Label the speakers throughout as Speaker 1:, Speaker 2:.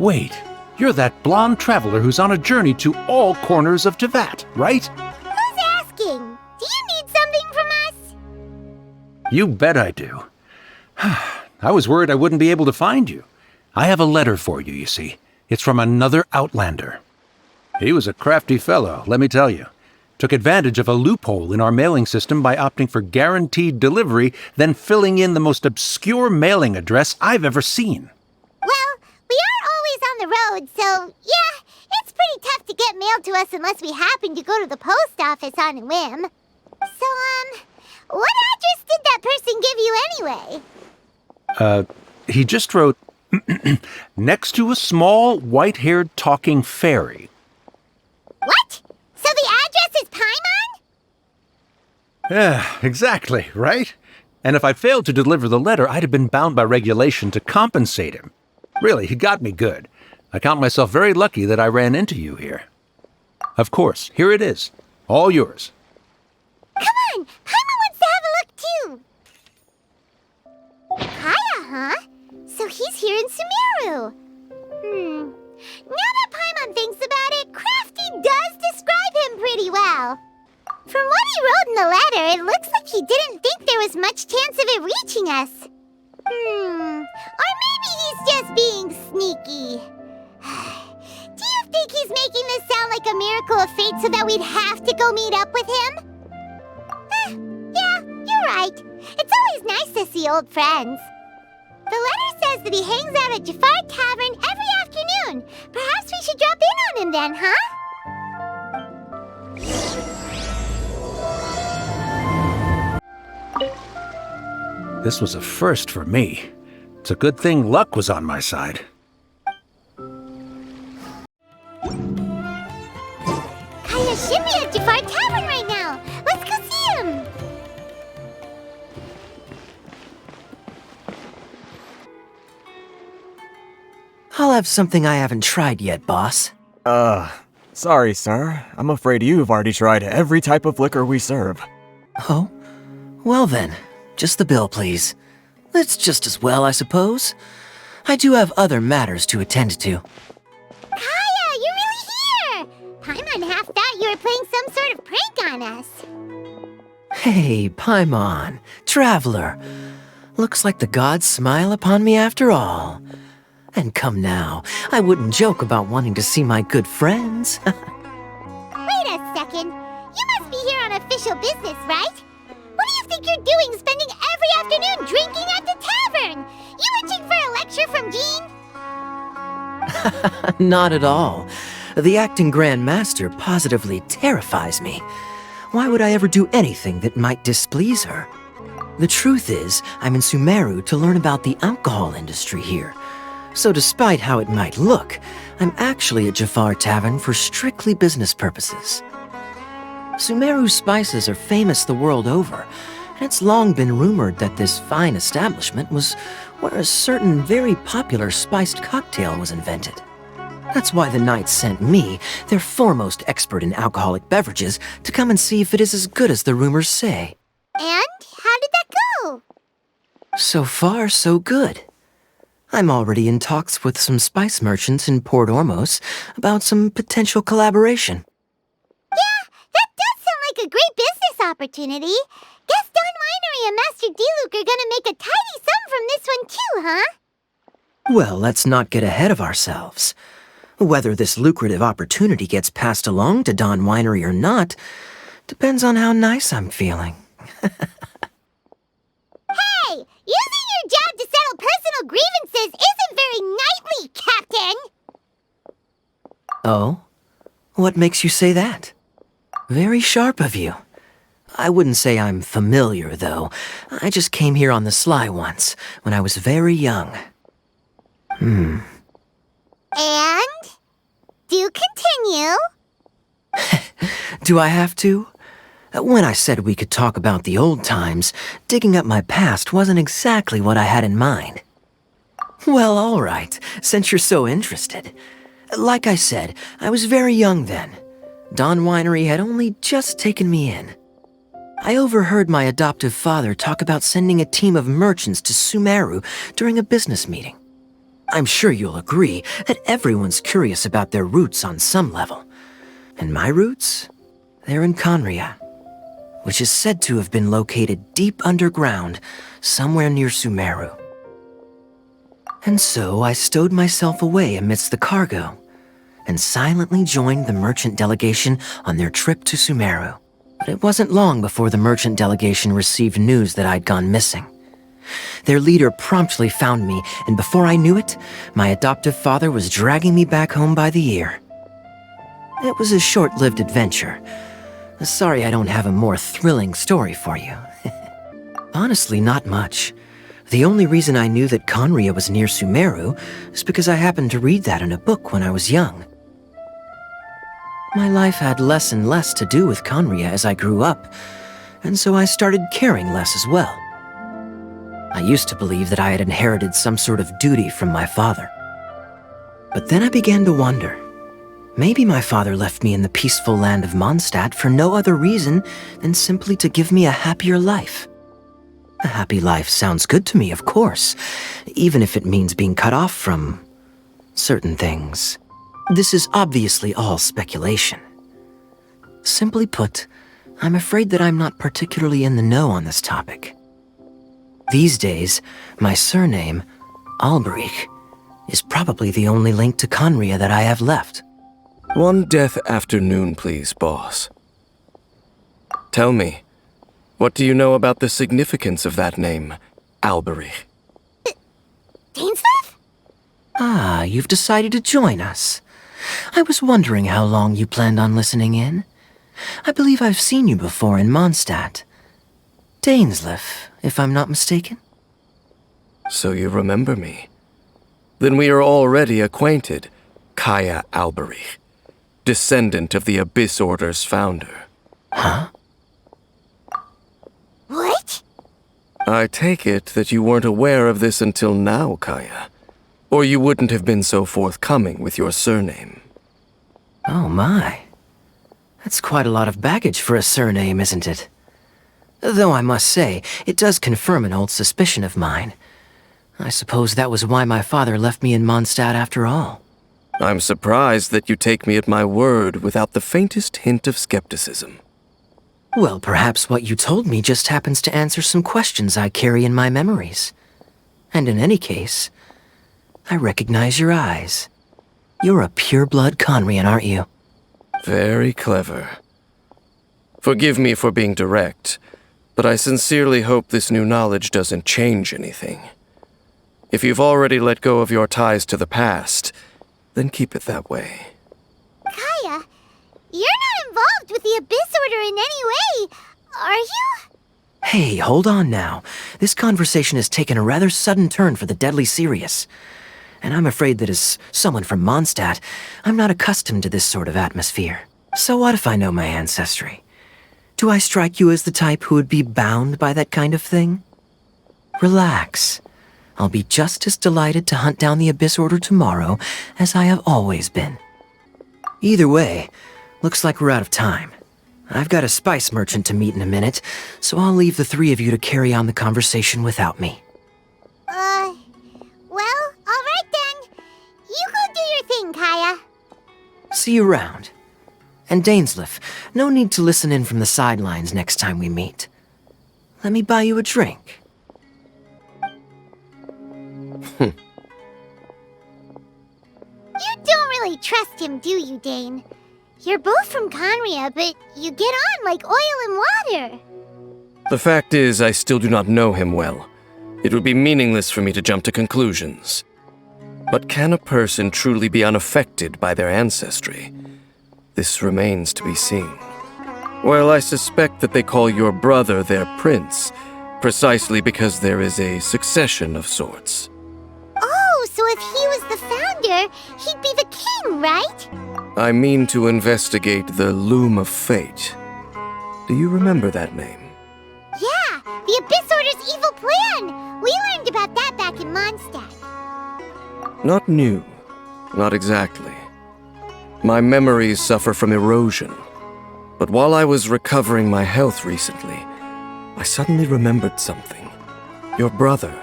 Speaker 1: Wait, you're that blonde traveler who's on a journey to all corners of Teyvat, right?
Speaker 2: Who's asking? Do you need something from us?
Speaker 1: You bet I do. I was worried I wouldn't be able to find you. I have a letter for you, you see. It's from another Outlander. He was a crafty fellow, let me tell you. Took advantage of a loophole in our mailing system by opting for guaranteed delivery, then filling in the most obscure mailing address I've ever seen.
Speaker 2: Well, we are always on the road, so yeah, it's pretty tough to get mail to us unless we happen to go to the post office on a whim. So, what address did that person give you anyway?
Speaker 1: He just wrote, next to a small, white-haired talking fairy.
Speaker 2: What? So the address is Paimon?
Speaker 1: Yeah, exactly, right? And if I failed to deliver the letter, I'd have been bound by regulation to compensate him. Really, he got me good. I count myself very lucky that I ran into you here. Of course, here it is. All yours.
Speaker 2: Come on! Paimon wants to have a look, too! Kaya, huh? So he's here in Sumeru. Now that Paimon thinks about it, Crafty does describe him pretty well. From what he wrote in the letter, it looks like he didn't think there was much chance of it reaching us. Or maybe he's just being sneaky. Do you think he's making this sound like a miracle of fate so that we'd have to go meet up with him? Yeah, you're right. It's always nice to see old friends. The letter says that he hangs out at Jafar Tavern every afternoon. Perhaps we should drop in on him then, huh?
Speaker 1: This was a first for me. It's a good thing luck was on my side.
Speaker 2: Kaya should be at Jafar Tavern right now. Let's go see him.
Speaker 3: I'll have something I haven't tried yet, boss.
Speaker 4: Sorry, sir. I'm afraid you've already tried every type of liquor we serve.
Speaker 3: Oh? Well then, just the bill, please. It's just as well, I suppose. I do have other matters to attend to.
Speaker 2: Kaya, you're really here! Paimon half thought you were playing some sort of prank on us.
Speaker 3: Hey, Paimon, traveler. Looks like the gods smile upon me after all. And come now, I wouldn't joke about wanting to see my good friends.
Speaker 2: Wait a second. You must be here on official business, right? What do you think you're doing spending every afternoon drinking at the tavern? You itching for a lecture from Jean?
Speaker 3: Not at all. The acting Grand Master positively terrifies me. Why would I ever do anything that might displease her? The truth is, I'm in Sumeru to learn about the alcohol industry here. So despite how it might look, I'm actually at Jafar Tavern for strictly business purposes. Sumeru's spices are famous the world over, and it's long been rumored that this fine establishment was where a certain very popular spiced cocktail was invented. That's why the knights sent me, their foremost expert in alcoholic beverages, to come and see if it is as good as the rumors say.
Speaker 2: And how did that go?
Speaker 3: So far, so good. I'm already in talks with some spice merchants in Port Ormos about some potential collaboration.
Speaker 2: Yeah, that does sound like a great business opportunity. Guess Don Winery and Master D-Luke are gonna make a tidy sum from this one too, huh?
Speaker 3: Well, let's not get ahead of ourselves. Whether this lucrative opportunity gets passed along to Don Winery or not depends on how nice I'm feeling.
Speaker 2: Hey! Using your job to settle personal grievances isn't very knightly, Captain!
Speaker 3: Oh? What makes you say that? Very sharp of you. I wouldn't say I'm familiar, though. I just came here on the sly once, when I was very young.
Speaker 2: And? Do continue.
Speaker 3: Do I have to? When I said we could talk about the old times, digging up my past wasn't exactly what I had in mind. Well, all right, since you're so interested. Like I said, I was very young then. Don Winery had only just taken me in. I overheard my adoptive father talk about sending a team of merchants to Sumeru during a business meeting. I'm sure you'll agree that everyone's curious about their roots on some level. And my roots? They're in Conria, which is said to have been located deep underground, somewhere near Sumeru. And so I stowed myself away amidst the cargo, and silently joined the merchant delegation on their trip to Sumeru. But it wasn't long before the merchant delegation received news that I'd gone missing. Their leader promptly found me, and before I knew it, my adoptive father was dragging me back home by the ear. It was a short-lived adventure. Sorry I don't have a more thrilling story for you. Honestly, not much. The only reason I knew that Conria was near Sumeru is because I happened to read that in a book when I was young. My life had less and less to do with Conria as I grew up, and so I started caring less as well. I used to believe that I had inherited some sort of duty from my father. But then I began to wonder. Maybe my father left me in the peaceful land of Mondstadt for no other reason than simply to give me a happier life. A happy life sounds good to me, of course, even if it means being cut off from certain things. This is obviously all speculation. Simply put, I'm afraid that I'm not particularly in the know on this topic. These days, my surname, Alberich, is probably the only link to Conria that I have left.
Speaker 5: One death afternoon, please, boss. Tell me, what do you know about the significance of that name, Alberich?
Speaker 2: Dainsleif?
Speaker 3: Ah, you've decided to join us. I was wondering how long you planned on listening in. I believe I've seen you before in Mondstadt. Dainsleif, if I'm not mistaken.
Speaker 5: So you remember me. Then we are already acquainted, Kaya Alberich, descendant of the Abyss Order's founder.
Speaker 3: Huh?
Speaker 2: What?
Speaker 5: I take it that you weren't aware of this until now, Kaya. Or you wouldn't have been so forthcoming with your surname.
Speaker 3: Oh my. That's quite a lot of baggage for a surname, isn't it? Though I must say, it does confirm an old suspicion of mine. I suppose that was why my father left me in Mondstadt after all.
Speaker 5: I'm surprised that you take me at my word without the faintest hint of skepticism.
Speaker 3: Well, perhaps what you told me just happens to answer some questions I carry in my memories. And in any case, I recognize your eyes. You're a pure-blood Conrian, aren't you?
Speaker 5: Very clever. Forgive me for being direct, but I sincerely hope this new knowledge doesn't change anything. If you've already let go of your ties to the past, then keep it that way.
Speaker 2: Kaya, you're not involved with the Abyss Order in any way, are you?
Speaker 3: Hey, hold on now. This conversation has taken a rather sudden turn for the deadly serious. And I'm afraid that as someone from Mondstadt, I'm not accustomed to this sort of atmosphere. So what if I know my ancestry? Do I strike you as the type who would be bound by that kind of thing? Relax. I'll be just as delighted to hunt down the Abyss Order tomorrow as I have always been. Either way, looks like we're out of time. I've got a spice merchant to meet in a minute, so I'll leave the three of you to carry on the conversation without me.
Speaker 2: Well, alright then. You go do your thing, Kaya.
Speaker 3: See you around. And Dainsleif, no need to listen in from the sidelines next time we meet. Let me buy you a drink.
Speaker 2: You don't really trust him, do you, Dane? You're both from Conria, but you get on like oil and water.
Speaker 5: The fact is, I still do not know him well. It would be meaningless for me to jump to conclusions. But can a person truly be unaffected by their ancestry? This remains to be seen. Well, I suspect that they call your brother their prince, precisely because there is a succession of sorts.
Speaker 2: Oh, so if he was the founder, he'd be the king, right?
Speaker 5: I mean to investigate the Loom of Fate. Do you remember that name?
Speaker 2: Yeah, the Abyss Order's evil plan. We learned about that back in Mondstadt.
Speaker 5: Not new. Not exactly. My memories suffer from erosion. But while I was recovering my health recently, I suddenly remembered something. Your brother.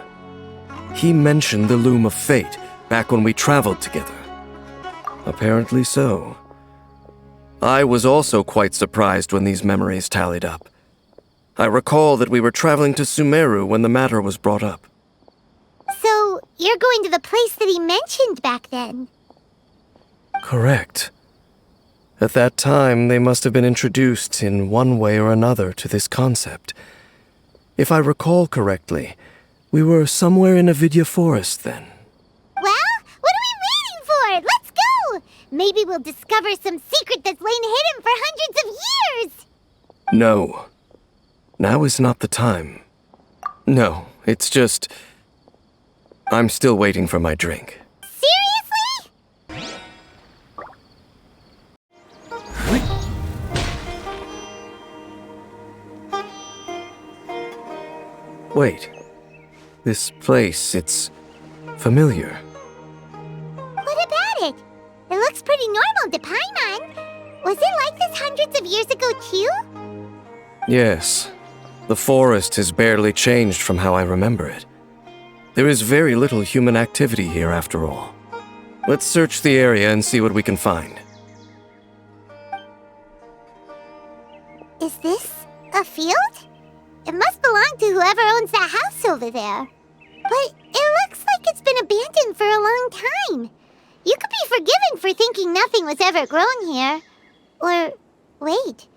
Speaker 5: He mentioned the Loom of Fate, back when we traveled together. Apparently so. I was also quite surprised when these memories tallied up. I recall that we were traveling to Sumeru when the matter was brought up.
Speaker 2: So, you're going to the place that he mentioned back then?
Speaker 5: Correct. At that time, they must have been introduced in one way or another to this concept. If I recall correctly, we were somewhere in Avidya Forest then.
Speaker 2: Well, what are we waiting for? Let's go! Maybe we'll discover some secret that's lain hidden for hundreds of years!
Speaker 5: No. Now is not the time. No, it's just... I'm still waiting for my drink.
Speaker 2: Seriously?
Speaker 5: Wait. This place, it's familiar.
Speaker 2: What about it? It looks pretty normal to Paimon. Was it like this hundreds of years ago too?
Speaker 5: Yes. The forest has barely changed from how I remember it. There is very little human activity here after all. Let's search the area and see what we can find.
Speaker 2: Is this a field? It must belong to whoever owns that house over there. But it looks like it's been abandoned for a long time. You could be forgiven for thinking nothing was ever grown here. Or, wait,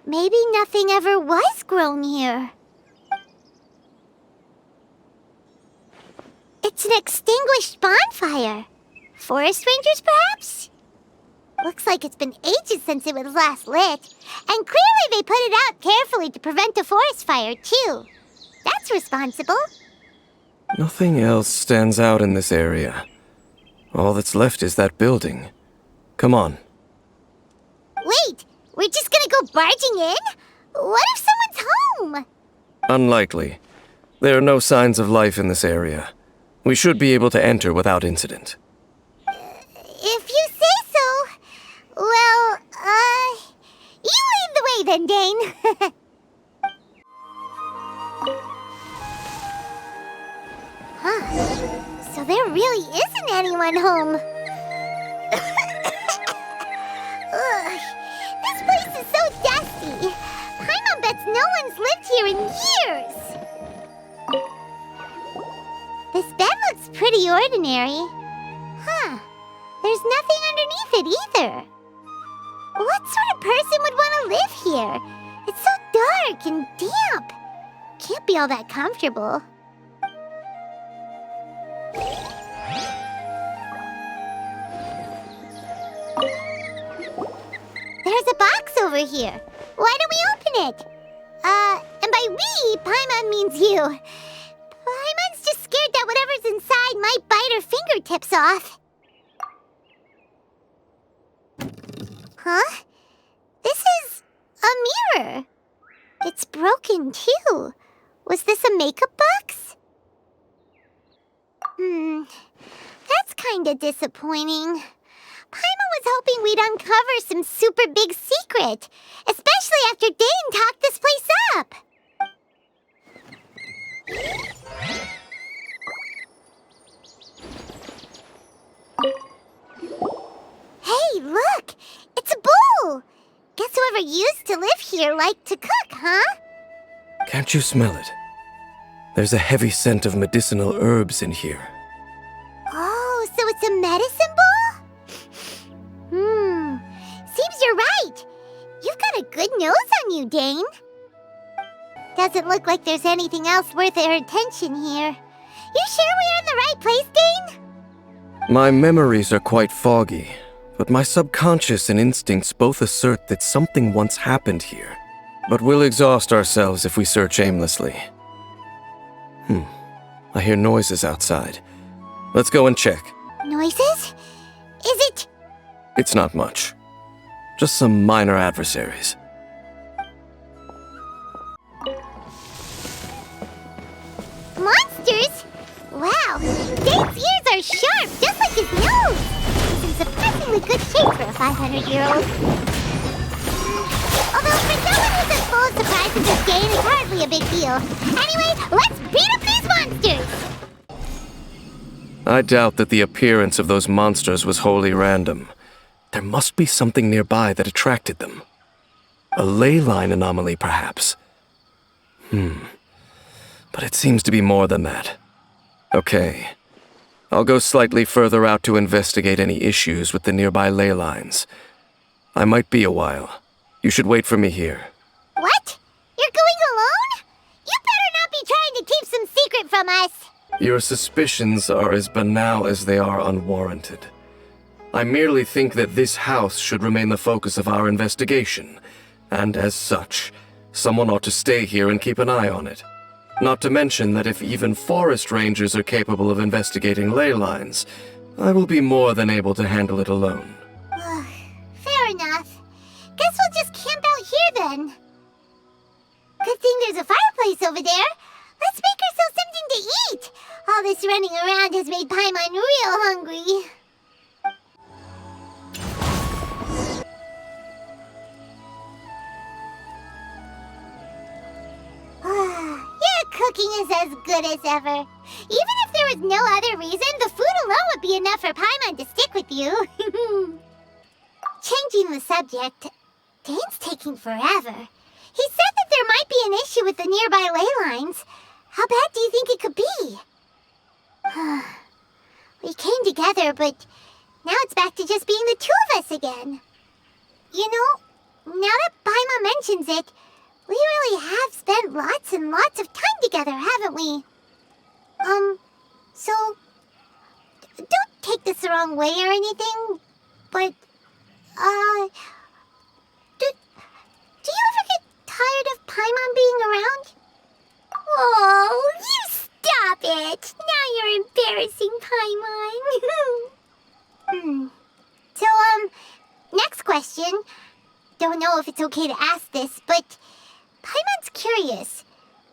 Speaker 2: maybe nothing ever was grown here. It's an extinguished bonfire. Forest rangers, perhaps? Looks like it's been ages since it was last lit. And clearly they put it out carefully to prevent a forest fire, too. That's responsible.
Speaker 5: Nothing else stands out in this area. All that's left is that building. Come on.
Speaker 2: Wait, we're just gonna go barging in? What if someone's home?
Speaker 5: Unlikely. There are no signs of life in this area. We should be able to enter without incident.
Speaker 2: If you say so. Well, you lead the way then, Dane. Huh. So there really isn't anyone home. Ugh, this place is so dusty. Paimon bets no one's lived here in years. This bed looks pretty ordinary. Huh. There's nothing underneath it either. What sort of person would want to live here? It's so dark and damp. Can't be all that comfortable. There's a box over here. Why don't we open it? And by we, Paimon means you. Paimon's just scared that whatever's inside might bite her fingertips off. Huh? This is a mirror. It's broken, too. Was this a makeup box? That's kinda disappointing. Paimon was hoping we'd uncover some super big secret, especially after Dane talked this place up. Hey, look! It's a bowl! Guess whoever used to live here liked to cook, huh?
Speaker 5: Can't you smell it? There's a heavy scent of medicinal herbs in here.
Speaker 2: Oh, so it's a medicine bowl? Seems you're right. You've got a good nose on you, Dane. Doesn't look like there's anything else worth our attention here. You sure we're in the right place, Dane?
Speaker 5: My memories are quite foggy, but my subconscious and instincts both assert that something once happened here. But we'll exhaust ourselves if we search aimlessly. I hear noises outside. Let's go and check.
Speaker 2: Noises? Is it...
Speaker 5: It's not much. Just some minor adversaries.
Speaker 2: monsters? Wow, Dane's ears are sharp, just like his nose. He's in surprisingly good shape for a 500-year-old. Although for someone who's as full of surprises as Dane, it's hardly a big deal. Anyway, let's beat up these monsters!
Speaker 5: I doubt that the appearance of those monsters was wholly random. There must be something nearby that attracted them. A ley line anomaly, perhaps. But it seems to be more than that. Okay. I'll go slightly further out to investigate any issues with the nearby ley lines. I might be a while. You should wait for me here.
Speaker 2: What? You're going alone? You better not be trying to keep some secret from us.
Speaker 5: Your suspicions are as banal as they are unwarranted. I merely think that this house should remain the focus of our investigation, and as such, someone ought to stay here and keep an eye on it. Not to mention that if even forest rangers are capable of investigating ley lines, I will be more than able to handle it alone.
Speaker 2: Fair enough. Guess we'll just camp out here then. Good thing there's a fireplace over there. Let's make ourselves something to eat. All this running around has made Paimon real hungry. Your cooking is as good as ever. Even if there was no other reason, the food alone would be enough for Paimon to stick with you. Changing the subject, Dane's taking forever. He said that there might be an issue with the nearby ley lines. How bad do you think it could be? We came together, but now it's back to just being the two of us again. You know, now that Paimon mentions it, we really have spent lots and lots of time together, haven't we? So, don't take this the wrong way or anything, but, do you ever get tired of Paimon being around? Oh, you stop it! Now you're embarrassing Paimon. So, next question. Don't know if it's okay to ask this, but Paimon's curious.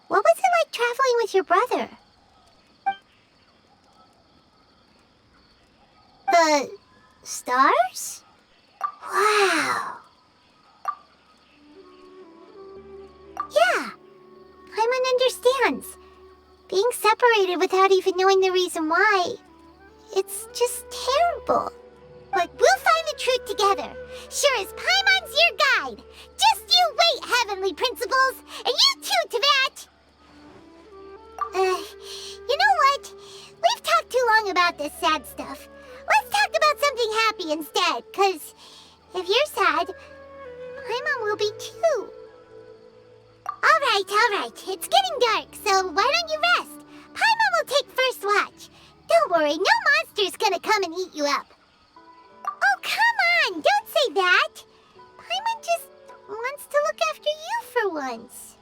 Speaker 2: What was it like traveling with your brother? The stars? Wow. Yeah, Paimon understands. Being separated without even knowing the reason why, it's just terrible. But we'll find the truth together. Sure as Paimon's your guide. Just you wait, Heavenly Principles, and you too, Teyvat. You know what? We've talked too long about this sad stuff. Let's talk about something happy instead, 'cause if you're sad, Paimon will be too. All right. It's getting dark, so why don't you rest? Paimon will take first watch. Don't worry, no monster's gonna come and eat you up. Oh, come on! Don't say that! Paimon just wants to look after you for once.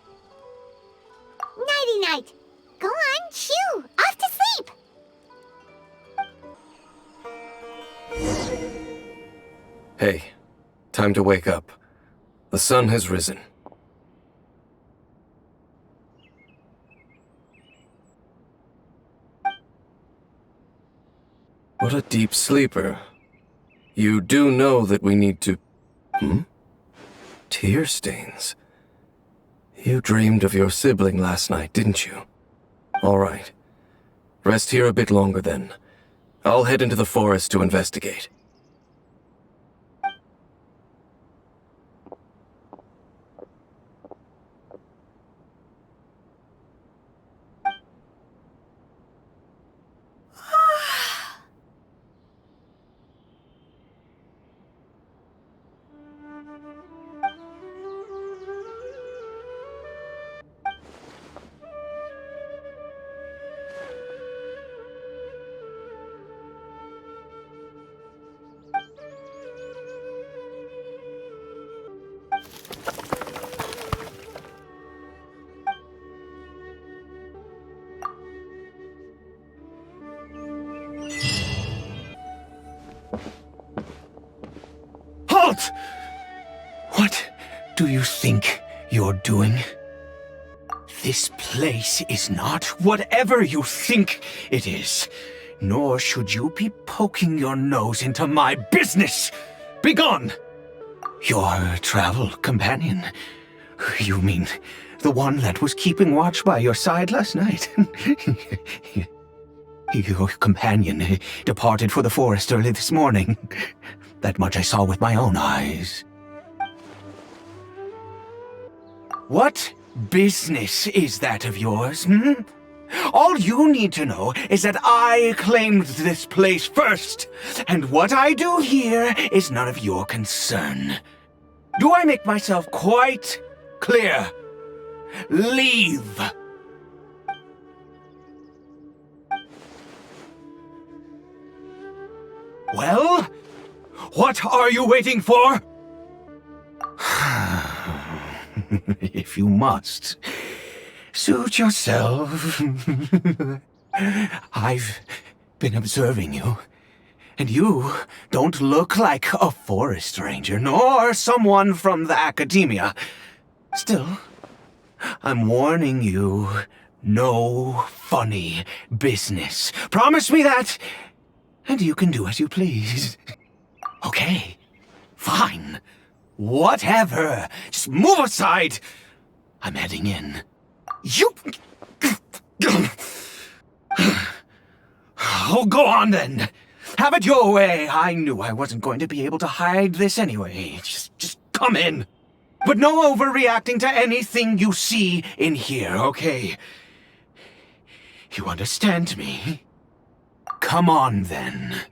Speaker 2: Nighty-night. Go on, shoo! Off to sleep!
Speaker 5: Hey, time to wake up. The sun has risen. What a deep sleeper. You do know that we need to... Tear stains. You dreamed of your sibling last night, didn't you? All right. Rest here a bit longer then. I'll head into the forest to investigate.
Speaker 6: Halt! What do you think you're doing? This place is not whatever you think it is, nor should you be poking your nose into my business. Begone! Your travel companion? You mean the one that was keeping watch by your side last night? Your companion departed for the forest early this morning. That much I saw with my own eyes. What business is that of yours, hmm? All you need to know is that I claimed this place first, and what I do here is none of your concern. Do I make myself quite clear? Leave! Well, what are you waiting for? If you must, suit yourself. I've been observing you, and you don't look like a forest ranger, nor someone from the academia. Still, I'm warning you, no funny business. Promise me that, and you can do as you please. Okay, fine. Whatever. Just move aside. I'm heading in. You... Oh, go on then. Have it your way. I knew I wasn't going to be able to hide this anyway. Just come in. But no overreacting to anything you see in here, okay? You understand me? Come on then.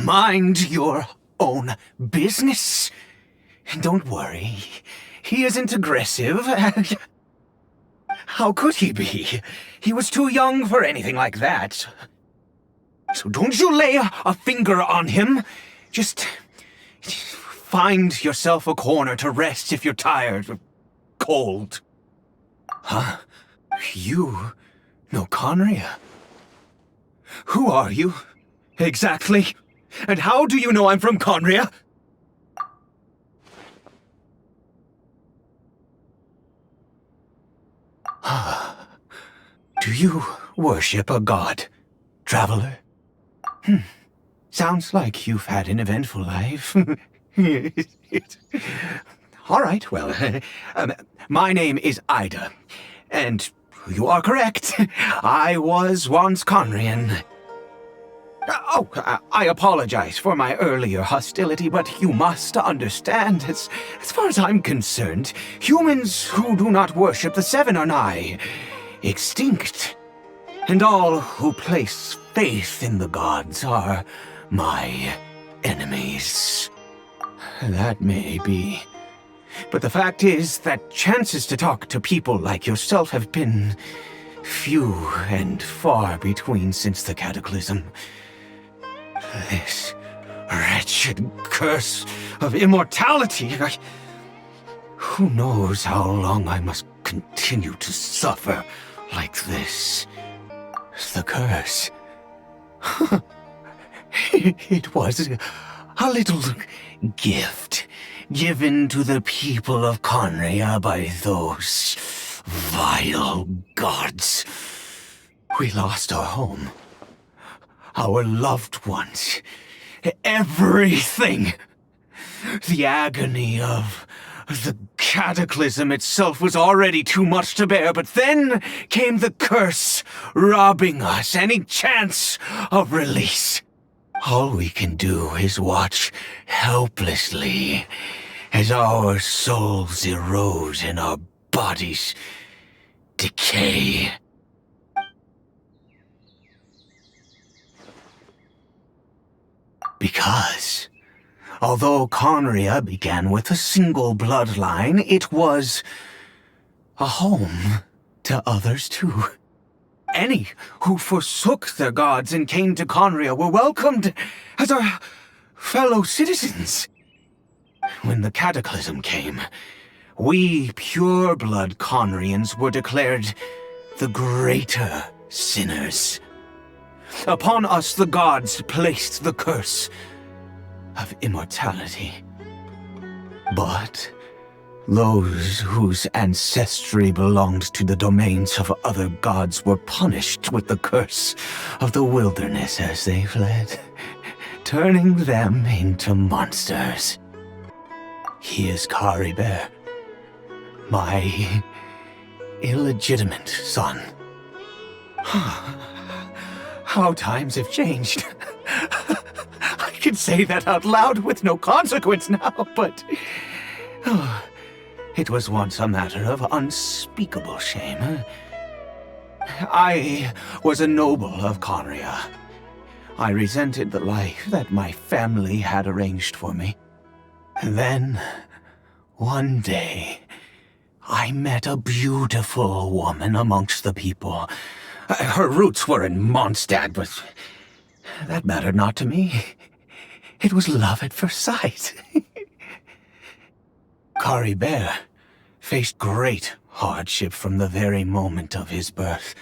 Speaker 6: Mind your own business. And don't worry, he isn't aggressive. How could he be? He was too young for anything like that. So don't you lay a finger on him. Just find yourself a corner to rest if you're tired or cold. Huh? You know Conria? Who are you, exactly? And how do you know I'm from Conria? Do you worship a god, traveler? Sounds like you've had an eventful life. All right, well, my name is Ida, and you are correct. I was once Conrian. Oh, I apologize for my earlier hostility, but you must understand, as far as I'm concerned, humans who do not worship the Seven are nigh extinct. And all who place faith in the gods are my enemies. That may be. But the fact is that chances to talk to people like yourself have been few and far between since the cataclysm. This wretched curse of immortality. Who knows how long I must continue to suffer like this? The curse. It was a little gift given to the people of Conria by those vile gods. We lost our home, our loved ones, everything. The agony of the cataclysm itself was already too much to bear, but then came the curse, robbing us any chance of release. All we can do is watch helplessly as our souls erode and our bodies decay. Because, although Conria began with a single bloodline, it was a home to others too. Any who forsook their gods and came to Conria were welcomed as our fellow citizens. When the cataclysm came, we pure-blood Conrians were declared the greater sinners. Upon us the gods placed the curse of immortality. But those whose ancestry belonged to the domains of other gods were punished with the curse of the wilderness as they fled. turning them into monsters. He is Caribert, my illegitimate son. How times have changed. I can say that out loud with no consequence now, but it was once a matter of unspeakable shame. I was a noble of Conria. I resented the life that my family had arranged for me. And then, one day, I met a beautiful woman amongst the people. Her roots were in Mondstadt, but that mattered not to me. It was love at first sight. Caribert faced great hardship from the very moment of his birth,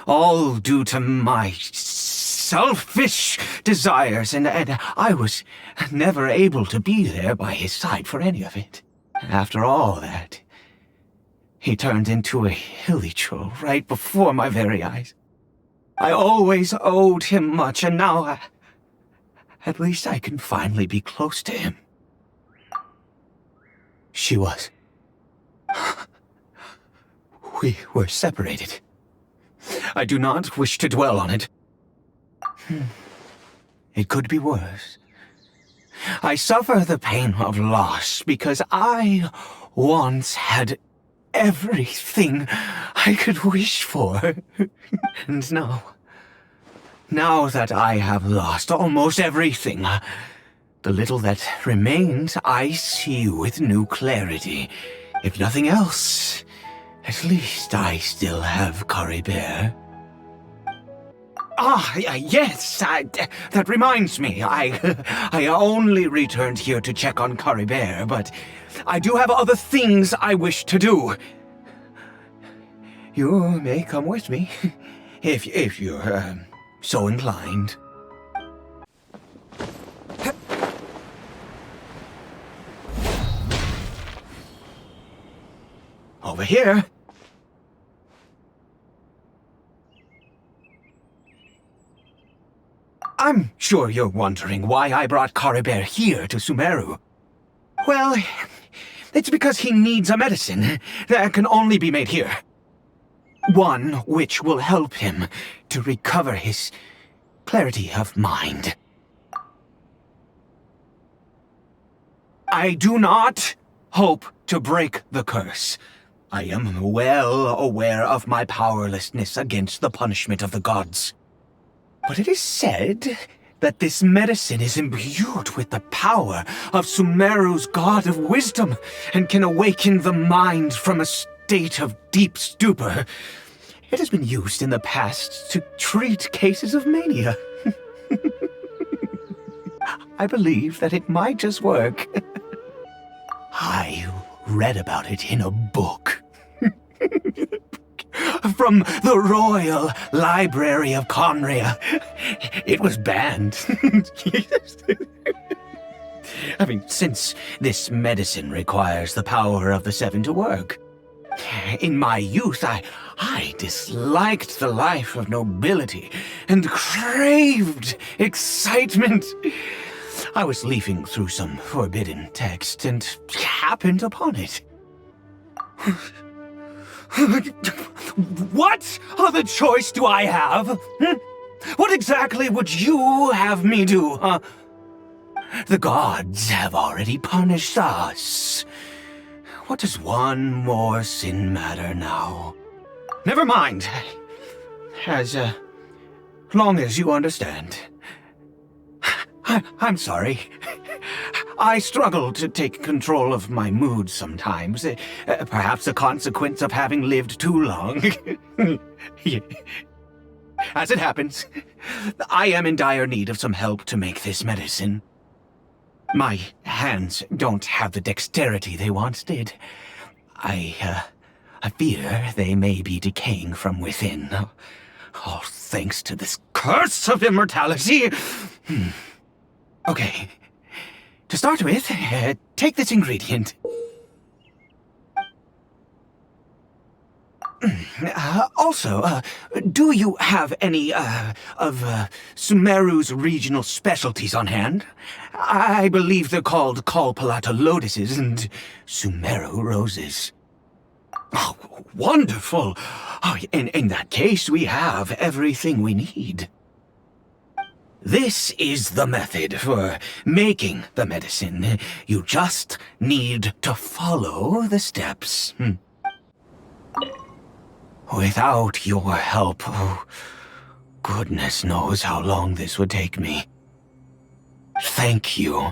Speaker 6: all due to my selfish desires, and I was never able to be there by his side for any of it. After all that, he turned into a hilly troll right before my very eyes. I always owed him much, and now at least I can finally be close to him. She was. We were separated. I do not wish to dwell on it. It could be worse. I suffer the pain of loss because I once had everything I could wish for. And now that I have lost almost everything, the little that remains I see with new clarity. If nothing else, at least I still have Caribert. Yes, that reminds me. I only returned here to check on Caribert, but I do have other things I wish to do. You may come with me, if you're so inclined. Over here. I'm sure you're wondering why I brought Caribert here to Sumeru. Well, it's because he needs a medicine that can only be made here. One which will help him to recover his clarity of mind. I do not hope to break the curse. I am well aware of my powerlessness against the punishment of the gods. But it is said that this medicine is imbued with the power of Sumeru's god of wisdom and can awaken the mind from a state of deep stupor. It has been used in the past to treat cases of mania. I believe that it might just work. I read about it in a book. From the Royal Library of Conria. It was banned. I mean, since this medicine requires the power of the Seven to work. In my youth, I disliked the life of nobility and craved excitement. I was leafing through some forbidden text and happened upon it. What other choice do I have? What exactly would you have me do, huh? The gods have already punished us. What does one more sin matter now? Never mind. As long as you understand. I'm sorry. I struggle to take control of my mood sometimes. Perhaps a consequence of having lived too long. As it happens, I am in dire need of some help to make this medicine. My hands don't have the dexterity they once did. I fear they may be decaying from within. All thanks to this curse of immortality. Okay. To start with, take this ingredient. Also, do you have any, of Sumeru's regional specialties on hand? I believe they're called Kalpalata lotuses and Sumeru roses. Oh, wonderful! Oh, in that case, we have everything we need. This is the method for making the medicine. You just need to follow the steps. Without your help, oh, goodness knows how long this would take me. Thank you.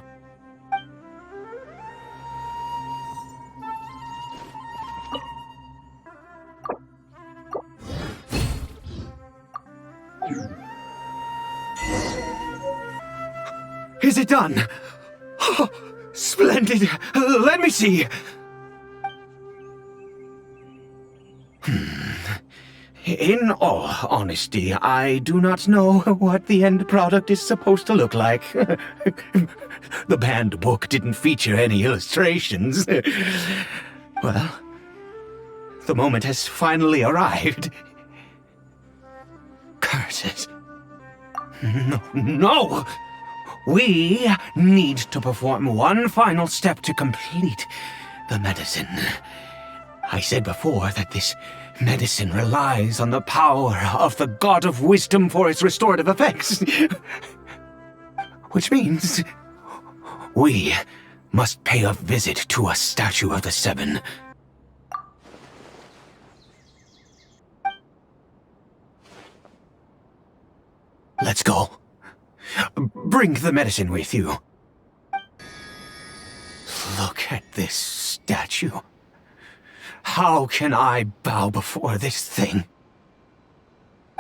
Speaker 6: Is it done? Oh, splendid! Let me see! In all honesty, I do not know what the end product is supposed to look like. The banned book didn't feature any illustrations. Well, the moment has finally arrived. Curses. No! We need to perform one final step to complete the medicine. I said before that this medicine relies on the power of the God of Wisdom for its restorative effects. Which means we must pay a visit to a statue of the Seven. Let's go. Bring the medicine with you. Look at this statue. How can I bow before this thing?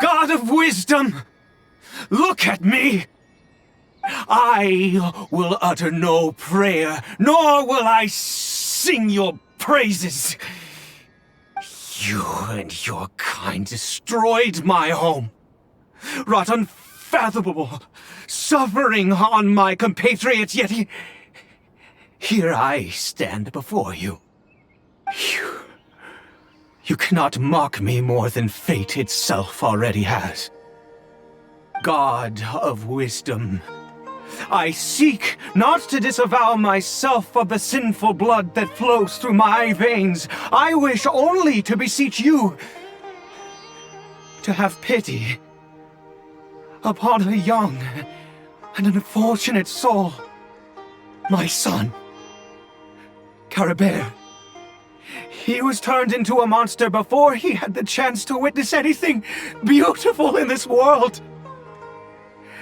Speaker 6: God of Wisdom! Look at me! I will utter no prayer, nor will I sing your praises. You and your kind destroyed my home, wrought unfathomable suffering on my compatriots, yet here I stand before you. You cannot mock me more than fate itself already has. God of Wisdom, I seek not to disavow myself of the sinful blood that flows through my veins. I wish only to beseech you to have pity upon a young and unfortunate soul. My son, Caribert. He was turned into a monster before he had the chance to witness anything beautiful in this world.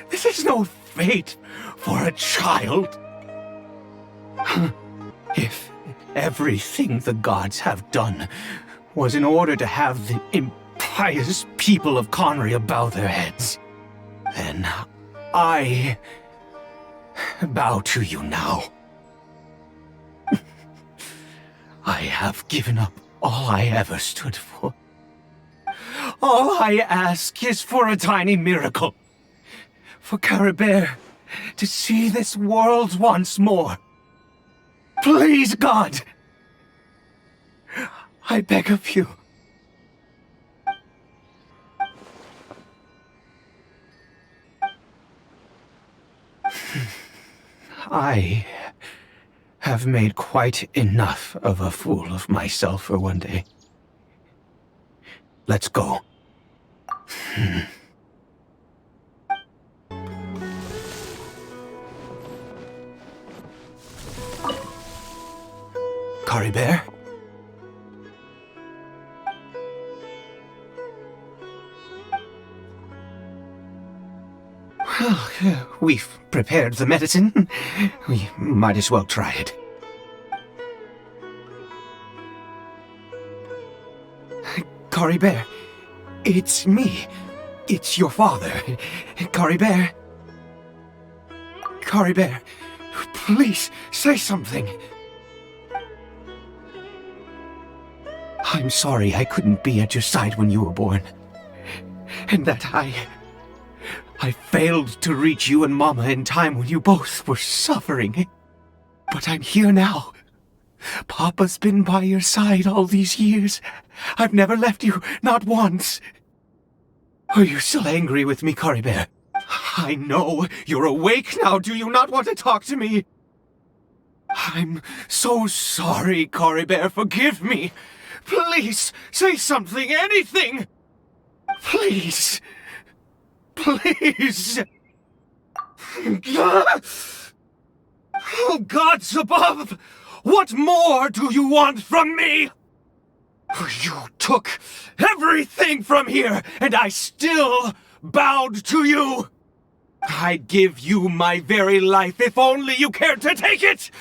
Speaker 6: This is no fate for a child. If everything the gods have done was in order to have the impious people of Conria bow their heads, then I bow to you now. I have given up all I ever stood for. All I ask is for a tiny miracle. For Caribert to see this world once more. Please, God! I beg of you. I have made quite enough of a fool of myself for one day. Let's go. Caribert? Well, we've prepared the medicine. We might as well try it. Caribert, it's me. It's your father. Caribert. Caribert, please say something. I'm sorry I couldn't be at your side when you were born. And that I failed to reach you and Mama in time when you both were suffering. But I'm here now, Papa's been by your side all these years. I've never left you, not once. Are you still angry with me, Caribert? I know you're awake now. Do you not want to talk to me? I'm so sorry, Caribert. Forgive me. Please, say something, anything. Please. Please. Oh, gods above! What more do you want from me? You took everything from here, and I still bowed to you. I'd give you my very life if only you cared to take it.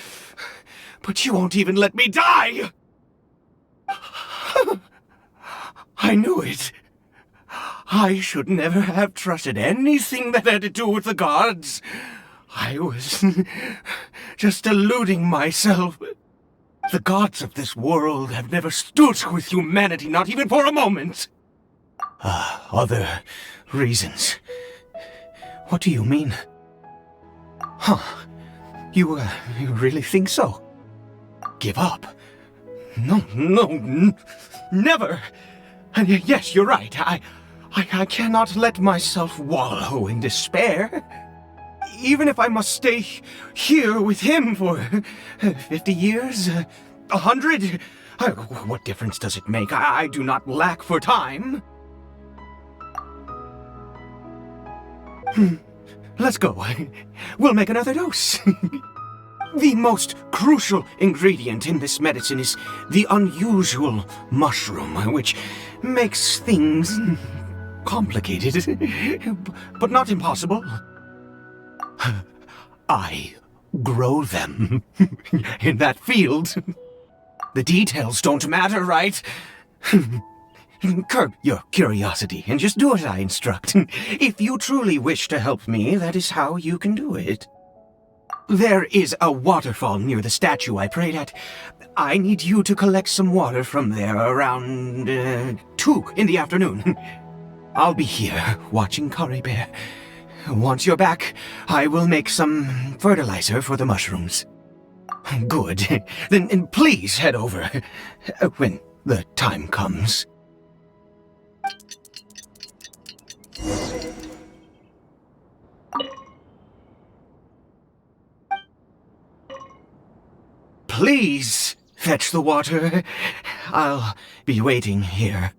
Speaker 6: But you won't even let me die. I knew it. I should never have trusted anything that had to do with the gods. I was just deluding myself. The gods of this world have never stood with humanity, not even for a moment. Other reasons. What do you mean? Huh. You really think so? Give up? No, never. And yes, you're right. I cannot let myself wallow in despair. Even if I must stay here with him for 50 years, 100, what difference does it make? I do not lack for time. Let's go. We'll make another dose. The most crucial ingredient in this medicine is the unusual mushroom, which makes things complicated, but not impossible. I grow them in that field. The details don't matter, right? Curb your curiosity and just do as I instruct. If you truly wish to help me, that is how you can do it. There is a waterfall near the statue I prayed at. I need you to collect some water from there around 2 in the afternoon. I'll be here watching Caribert. Once you're back, I will make some fertilizer for the mushrooms. Good. Then please head over when the time comes. Please fetch the water. I'll be waiting here.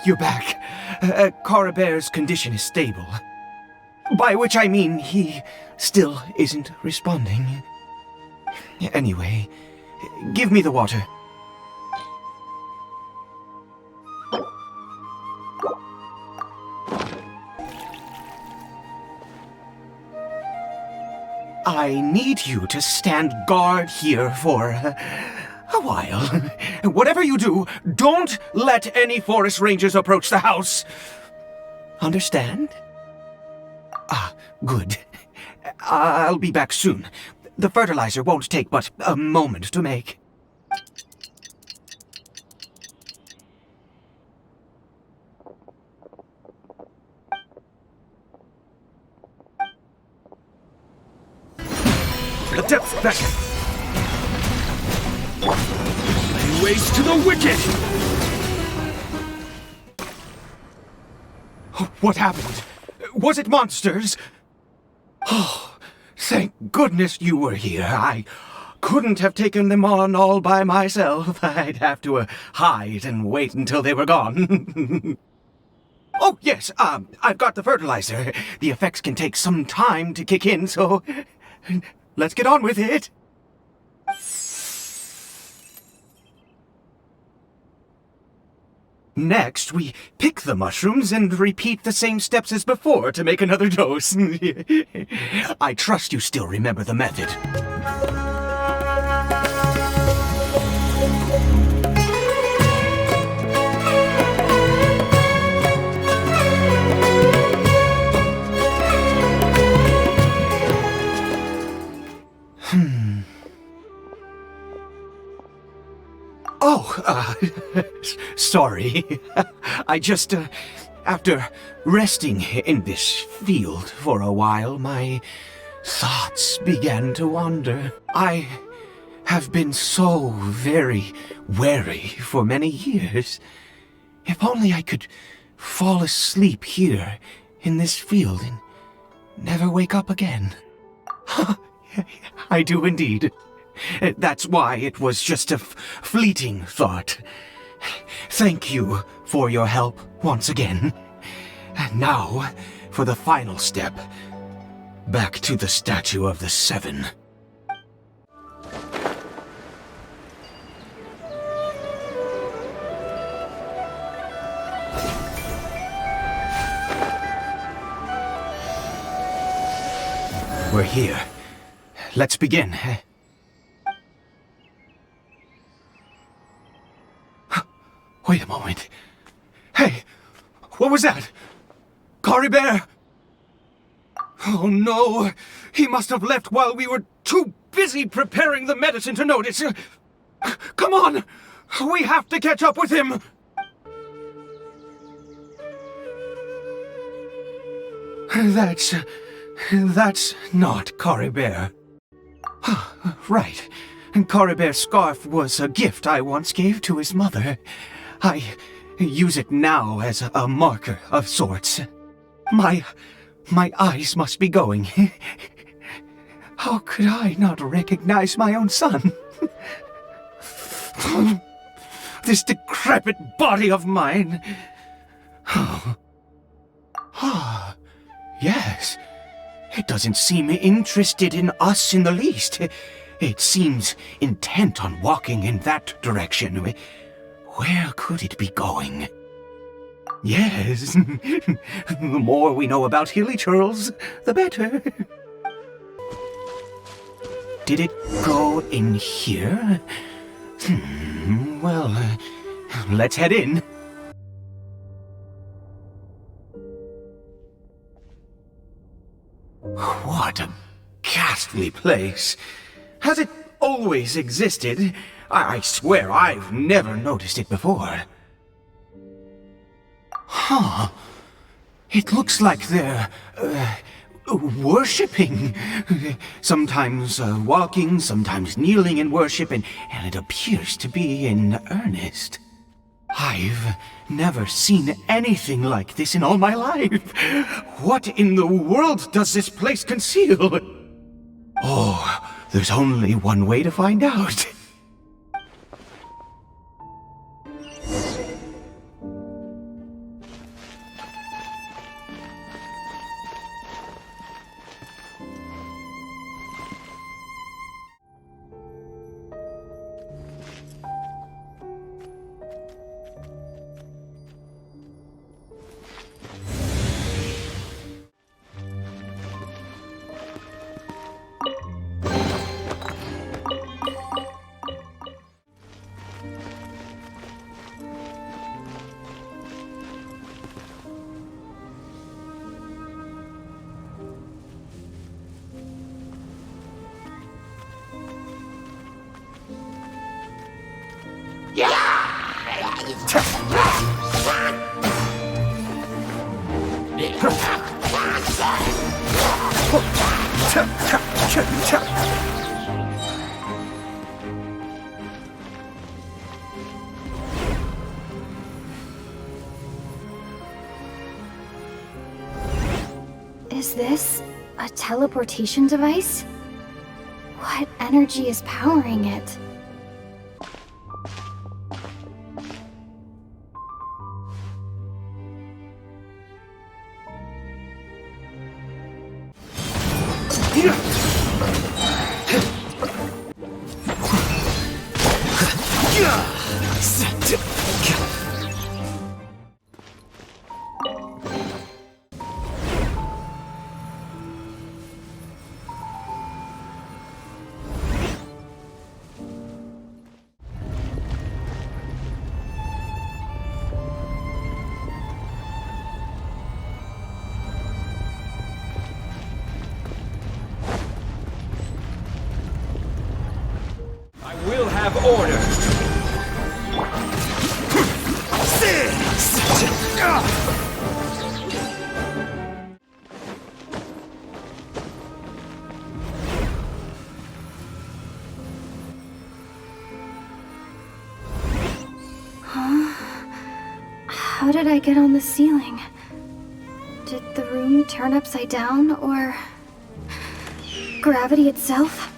Speaker 6: You're back. Caribert's condition is stable. By which I mean he still isn't responding. Anyway, give me the water. I need you to stand guard here for a while. Whatever you do, don't let any forest rangers approach the house. Understand? Good. I'll be back soon. The fertilizer won't take but a moment to make. The depth beckon. Lay waste to the wicked! What happened? Was it monsters? Oh, thank goodness you were here. I couldn't have taken them on all by myself. I'd have to hide and wait until they were gone. Oh, yes, I've got the fertilizer. The effects can take some time to kick in, so let's get on with it. Next, we pick the mushrooms and repeat the same steps as before to make another dose. I trust you still remember the method. Sorry. I just, after resting in this field for a while, my thoughts began to wander. I have been so very wary for many years. If only I could fall asleep here in this field and never wake up again. I do indeed. That's why it was just a fleeting thought. Thank you for your help once again. And now, for the final step. Back to the Statue of the Seven. We're here. Let's begin. Wait a moment. Hey, what was that? Caribert! Oh no! He must have left while we were too busy preparing the medicine to notice. Come on! We have to catch up with him! That's not Caribert. Right. Caribert's scarf was a gift I once gave to his mother. I use it now as a marker of sorts. My eyes must be going. How could I not recognize my own son? This decrepit body of mine. Yes. It doesn't seem interested in us in the least. It seems intent on walking in that direction. Where could it be going? Yes. The more we know about Hilly Churls, the better. Did it go in here? Well, let's head in. What a ghastly place. Has it always existed? I swear I've never noticed it before. Huh. It looks like they're, worshipping. Sometimes walking, sometimes kneeling in worship, and it appears to be in earnest. I've never seen anything like this in all my life. What in the world does this place conceal? Oh, there's only one way to find out.
Speaker 7: Is this a teleportation device? What energy is powering it?
Speaker 8: I will have order.
Speaker 7: How did I get on the ceiling? Did the room turn upside down, or gravity itself?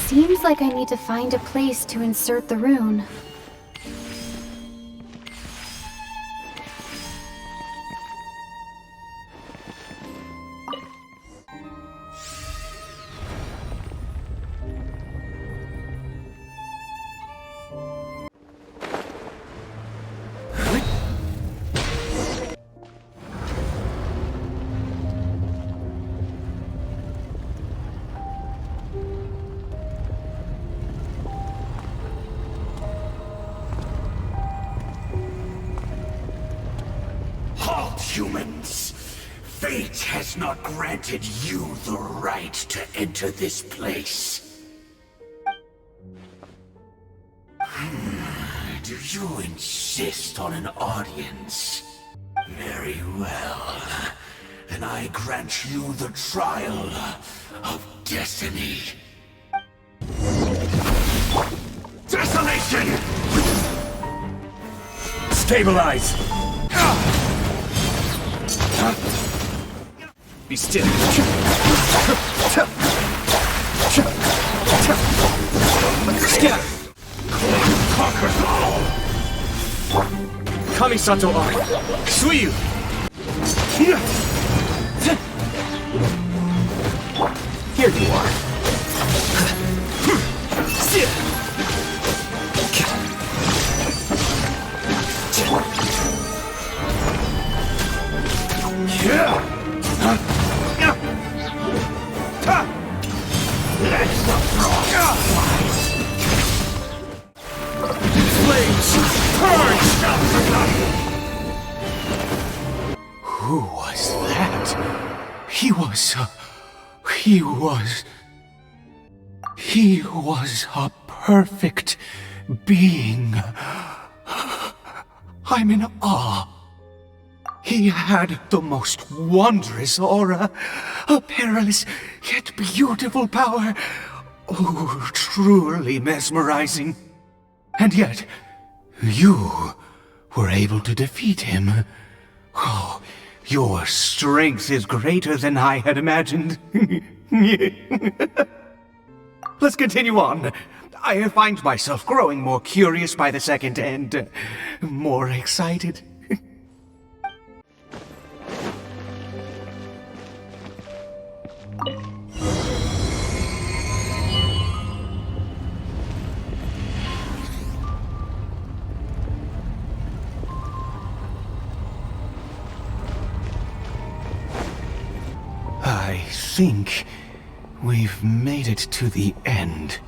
Speaker 7: Seems like I need to find a place to insert the rune.
Speaker 6: Humans, fate has not granted you the right to enter this place. Do you insist on an audience? Very well. Then I grant you the trial of destiny. Desolation!
Speaker 4: Stabilize! Be still. Scatter!
Speaker 6: Conquers all!
Speaker 4: Kamisato Arc! Suiyu! Here you are.
Speaker 6: Let's the frog flies!
Speaker 4: Flames! Purge! Who was that? He was a perfect being. I'm in awe. He had the most wondrous aura, a perilous yet beautiful power. Oh, truly mesmerizing. And yet, you were able to defeat him. Oh, your strength is greater than I had imagined. Let's continue on. I find myself growing more curious by the second and more excited. I think we've made it to the end.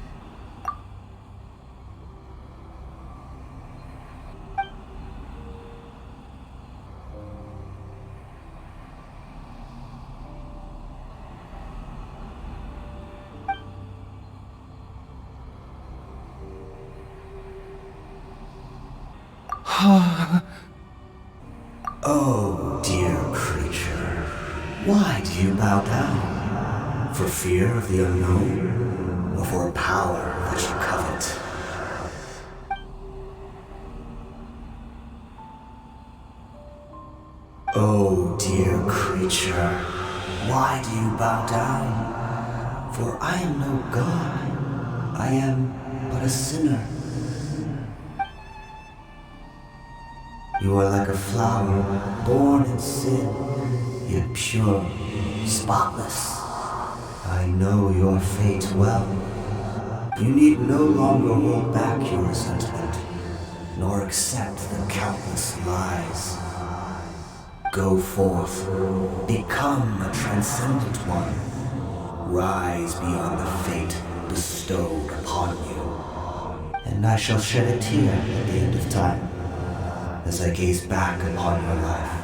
Speaker 8: Oh, dear creature, why do you bow down? For fear of the unknown, or for power that you covet? Oh, dear creature, why do you bow down? For I am no god, I am but a sinner. You are like a flower, born in sin, yet pure, spotless, I know your fate well. You need no longer hold back your resentment, nor accept the countless lies. Go forth, become a transcendent one. Rise beyond the fate bestowed upon you. And I shall shed a tear at the end of time, as I gaze back upon your life.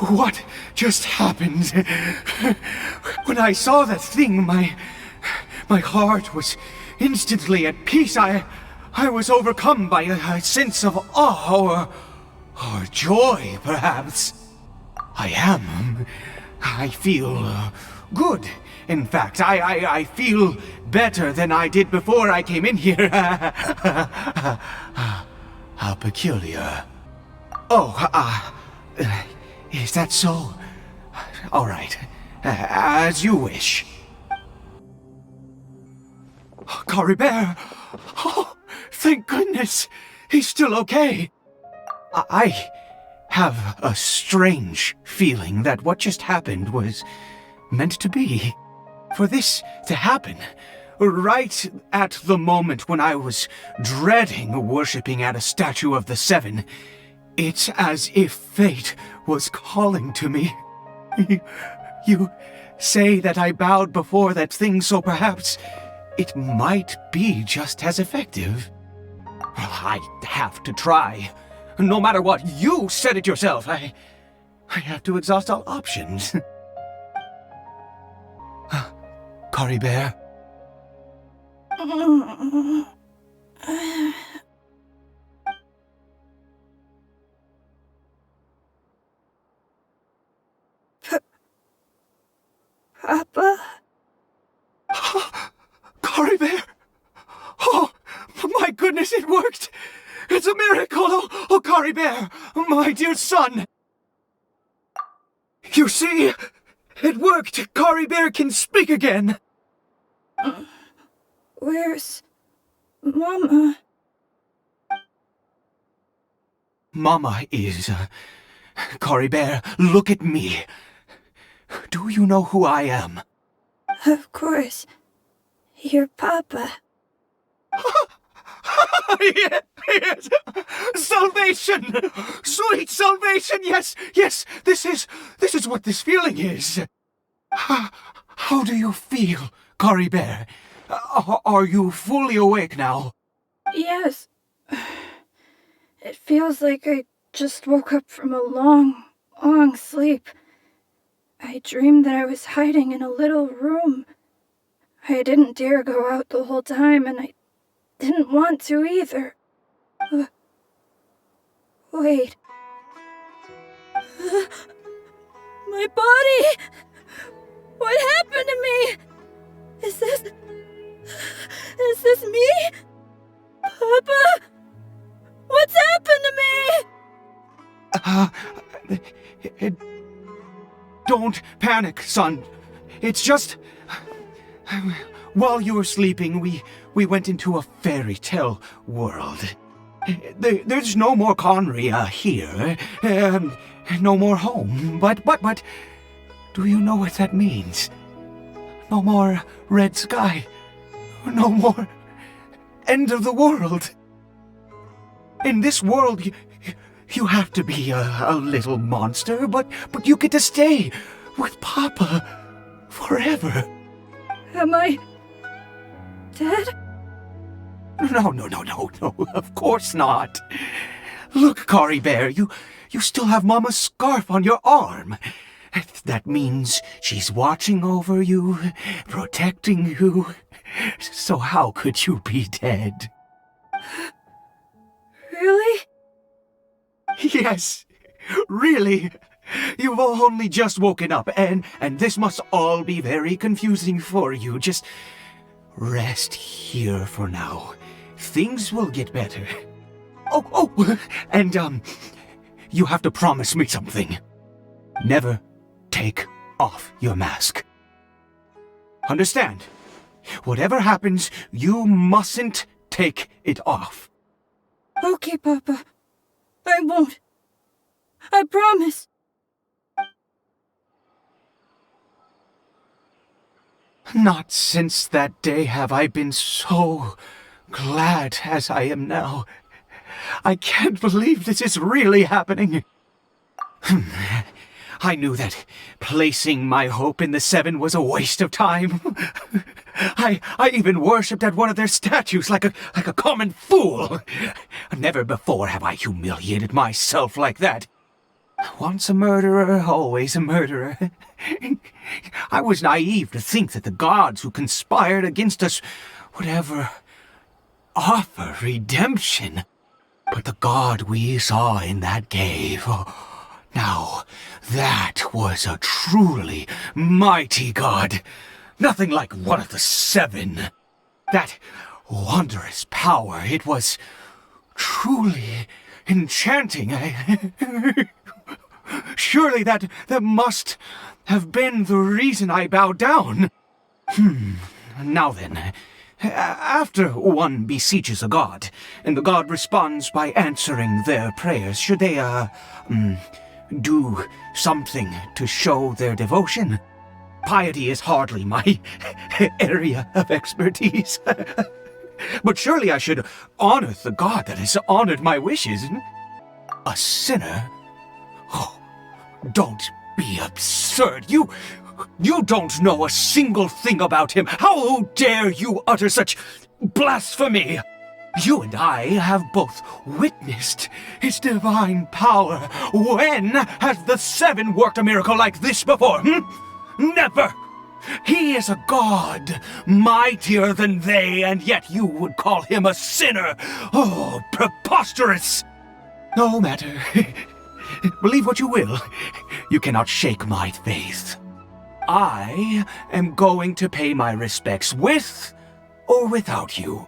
Speaker 4: What just happened? When I saw that thing, my heart was instantly at peace. I was overcome by a sense of awe or joy, perhaps. I feel good. In fact, I feel better than I did before I came in here. How peculiar. Oh, is that so? All right. As you wish. Caribert! Oh, thank goodness! He's still okay! I have a strange feeling that what just happened was meant to be. For this to happen, right at the moment when I was dreading worshipping at a statue of the Seven, it's as if fate was calling to me. You say that I bowed before that thing, so perhaps it might be just as effective. I have to try. No matter what, you said it yourself. I have to exhaust all options. Caribert?
Speaker 9: Papa?
Speaker 4: Caribert! Oh, my goodness, it worked! It's a miracle! Oh, Caribert, my dear son! You see, it worked! Caribert can speak again!
Speaker 9: Where's Mama?
Speaker 4: Mama is... Caribert, look at me. Do you know who I am?
Speaker 9: Of course. Your Papa.
Speaker 4: Yes! Salvation! Sweet salvation! Yes! This is what this feeling is. How do you feel, Caribert? Are you fully awake now?
Speaker 9: Yes. It feels like I just woke up from a long, long sleep. I dreamed that I was hiding in a little room. I didn't dare go out the whole time, and I didn't want to either. Wait. My body! What happened to me? Is this me? Papa? What's happened to me?
Speaker 4: Don't panic, son. It's just... While you were sleeping, we went into a fairy tale world. There's no more Conria here. No more home. But, do you know what that means? No more red sky. No more end of the world. In this world, you have to be a little monster, but you get to stay with Papa forever.
Speaker 9: Am I dead?
Speaker 4: No, of course not. Look, Caribert, you still have Mama's scarf on your arm. That means she's watching over you, protecting you. So how could you be dead?
Speaker 9: Really?
Speaker 4: Yes, really. You've only just woken up, and this must all be very confusing for you. Just rest here for now. Things will get better. Oh, and, you have to promise me something. Never take off your mask. Understand? Whatever happens, you mustn't take it off.
Speaker 9: Okay, Papa. I won't. I promise.
Speaker 4: Not since that day have I been so glad as I am now. I can't believe this is really happening. I knew that placing my hope in the Seven was a waste of time. I even worshipped at one of their statues like a common fool. Never before have I humiliated myself like that. Once a murderer, always a murderer. I was naive to think that the gods who conspired against us would ever offer redemption. But the god we saw in that cave, now that was a truly mighty god. Nothing like one of the Seven. That wondrous power, it was truly enchanting. Surely that must have been the reason I bowed down. Now then, after one beseeches a god, and the god responds by answering their prayers, should they, do something to show their devotion? Piety is hardly my area of expertise. But surely I should honor the god that has honored my wishes. A sinner? Oh, don't be absurd. You don't know a single thing about him. How dare you utter such blasphemy? You and I have both witnessed his divine power. When has the Seven worked a miracle like this before? Never! He is a god, mightier than they, and yet you would call him a sinner. Oh, preposterous! No matter. Believe what you will. You cannot shake my faith. I am going to pay my respects with or without you.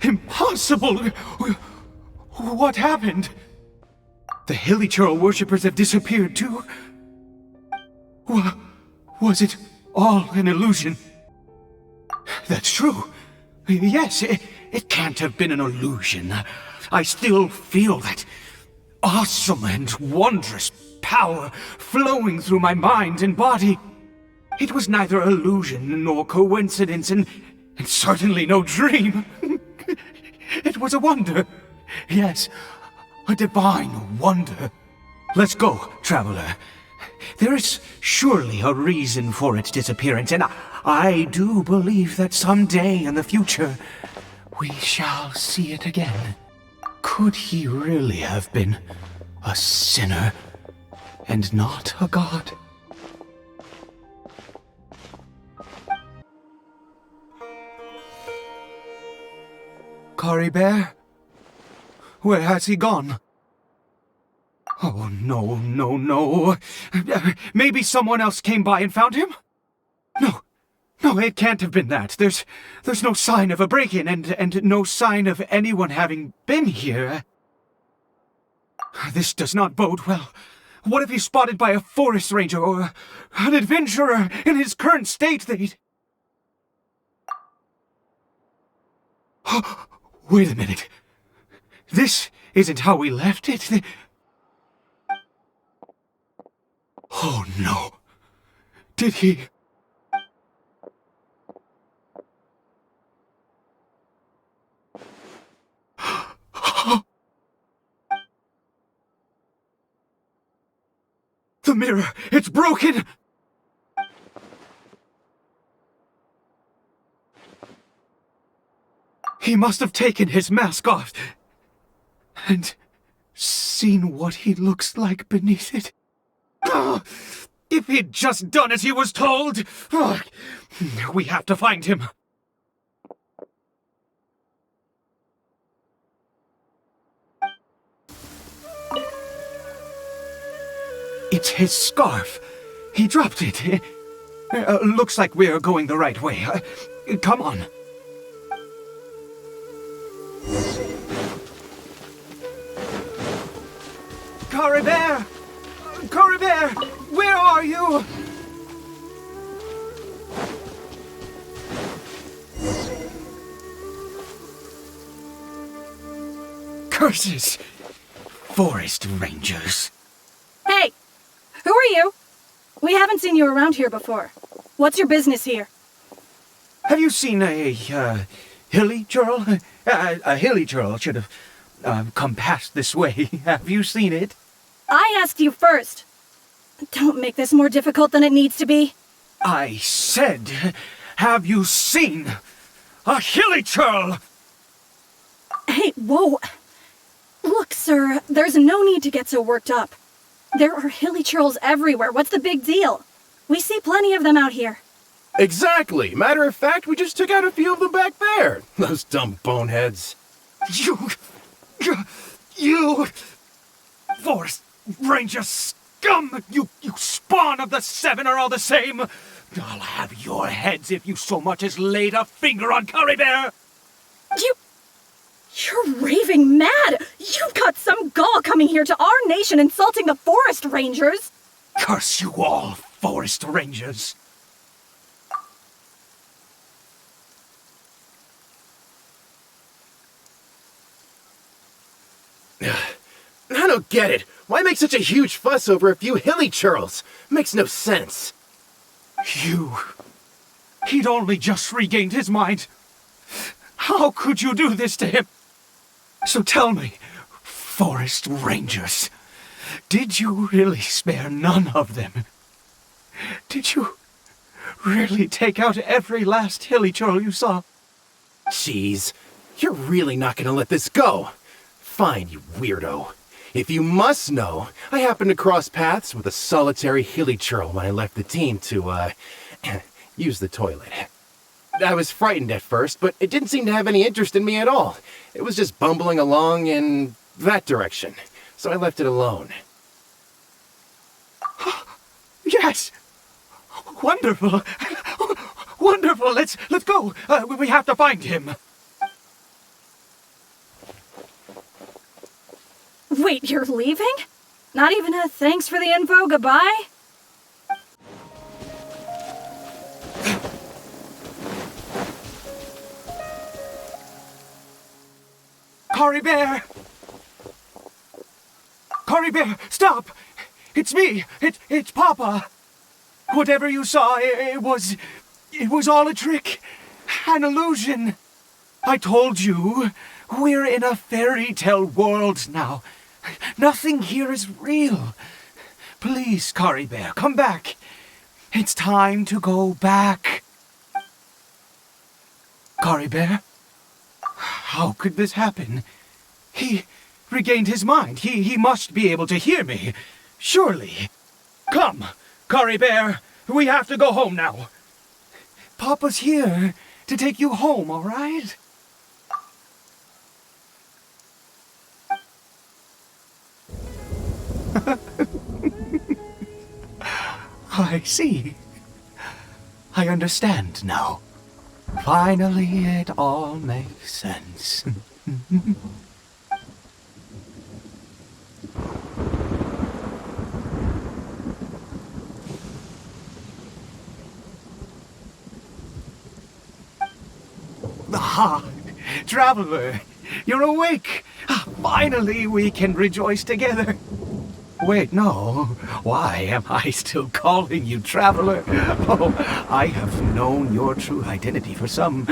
Speaker 4: Impossible! What happened? The Hilly-Churl worshippers have disappeared too? Was it all an illusion? That's true. Yes, it can't have been an illusion. I still feel that awesome and wondrous power flowing through my mind and body. It was neither illusion nor coincidence, and certainly no dream. It was a wonder. Yes, a divine wonder. Let's go, traveler. There is surely a reason for its disappearance, and I do believe that someday in the future we shall see it again. Could he really have been a sinner and not a god? Caribert? Where has he gone? Oh, no. Maybe someone else came by and found him? No, it can't have been that. There's no sign of a break-in and no sign of anyone having been here. This does not bode well. What if he's spotted by a forest ranger or an adventurer in his current state? Wait a minute. This isn't how we left it. Oh no. Did he... The mirror! It's broken! He must have taken his mask off and seen what he looks like beneath it. Ah, if he'd just done as he was told! Ah, we have to find him. It's his scarf. He dropped it. Looks like we're going the right way. Come on. Caribert! Caribert! Where are you? Curses! Forest rangers.
Speaker 9: Hey! Who are you? We haven't seen you around here before. What's your business here?
Speaker 4: Have you seen a hilly churl? A hilly churl should have come past this way. Have you seen it?
Speaker 9: I asked you first. Don't make this more difficult than it needs to be.
Speaker 4: I said, have you seen a hilly churl?
Speaker 9: Hey, whoa. Look, sir, there's no need to get so worked up. There are hilly churls everywhere. What's the big deal? We see plenty of them out here.
Speaker 10: Exactly. Matter of fact, we just took out a few of them back there. Those dumb boneheads.
Speaker 4: You Forest Ranger scum! You spawn of the Seven are all the same! I'll have your heads if you so much as laid a finger on Caribert!
Speaker 9: You're raving mad! You've got some gall coming here to our nation insulting the Forest Rangers!
Speaker 4: Curse you all, Forest Rangers!
Speaker 10: I don't get it. Why make such a huge fuss over a few hilly churls? Makes no sense.
Speaker 4: He'd only just regained his mind. How could you do this to him? So tell me, Forest Rangers, did you really spare none of them? Did you really take out every last hilly churl you saw?
Speaker 10: Jeez, you're really not gonna let this go. Fine, you weirdo. If you must know, I happened to cross paths with a solitary hilly churl when I left the team to, use the toilet. I was frightened at first, but it didn't seem to have any interest in me at all. It was just bumbling along in that direction, so I left it alone.
Speaker 4: Yes! Wonderful! Wonderful! Let's go! We have to find him!
Speaker 9: Wait, you're leaving? Not even a thanks for the info, goodbye?
Speaker 4: Caribert! Caribert, stop! It's me! It's Papa! Whatever you saw, it was all a trick. An illusion. I told you, we're in a fairy tale world now. Nothing here is real. Please, Caribert, come back. It's time to go back. Caribert? How could this happen? He regained his mind. He must be able to hear me. Surely. Come, Caribert. We have to go home now. Papa's here to take you home, all right? I see. I understand now. Finally, it all makes sense. Ah, Traveler, you're awake. Finally, we can rejoice together. Wait, no. Why am I still calling you Traveler? Oh, I have known your true identity for some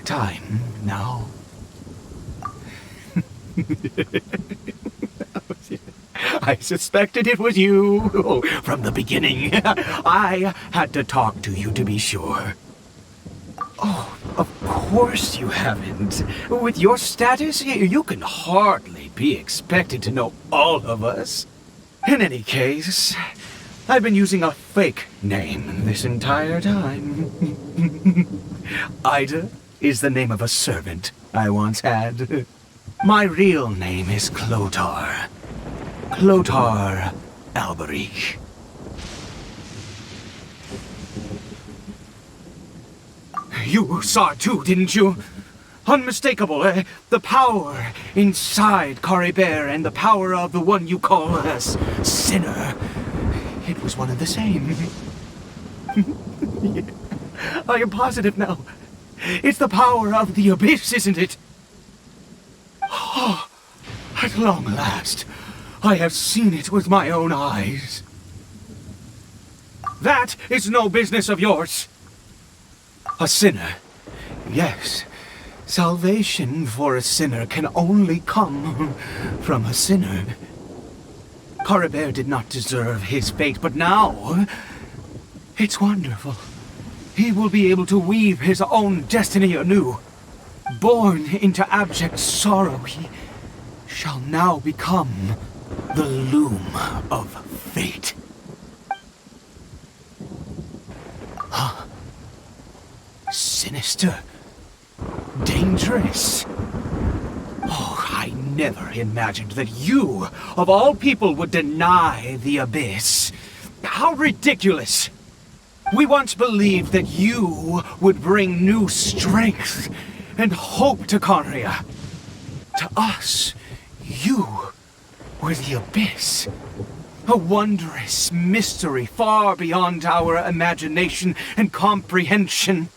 Speaker 4: time now. I suspected it was you from the beginning. I had to talk to you to be sure. Oh, of course.
Speaker 6: course you haven't. With your status, you can hardly be expected to know all of us. In any case, I've been using a fake name this entire time. Ida is the name of a servant I once had. My real name is Clotar. Clotar Alberich. You saw it too, didn't you? Unmistakable, eh? The power inside Caribert and the power of the one you call a sinner. It was one and the same. Yeah. I am positive now. It's the power of the abyss, isn't it? Oh, at long last, I have seen it with my own eyes. That is no business of yours. A sinner. Yes. Salvation for a sinner can only come from a sinner. Caribert did not deserve his fate, but now it's wonderful. He will be able to weave his own destiny anew. Born into abject sorrow, he shall now become the loom of fate. Huh? Sinister. Dangerous. Oh, I never imagined that you, of all people, would deny the abyss. How ridiculous! We once believed that you would bring new strength and hope to Conria. To us, you were the abyss. A wondrous mystery far beyond our imagination and comprehension.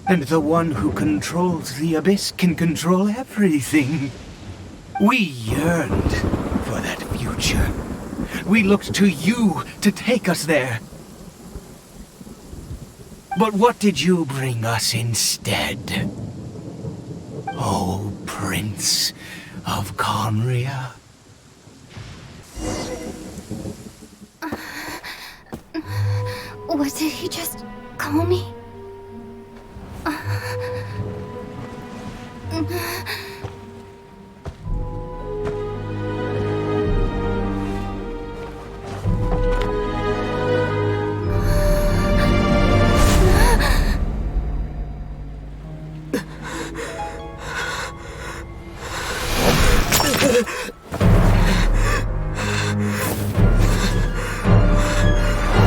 Speaker 6: And the one who controls the abyss can control everything. We yearned for that future. We looked to you to take us there. But what did you bring us instead? Oh, Prince of Conria.
Speaker 7: What did he just call me?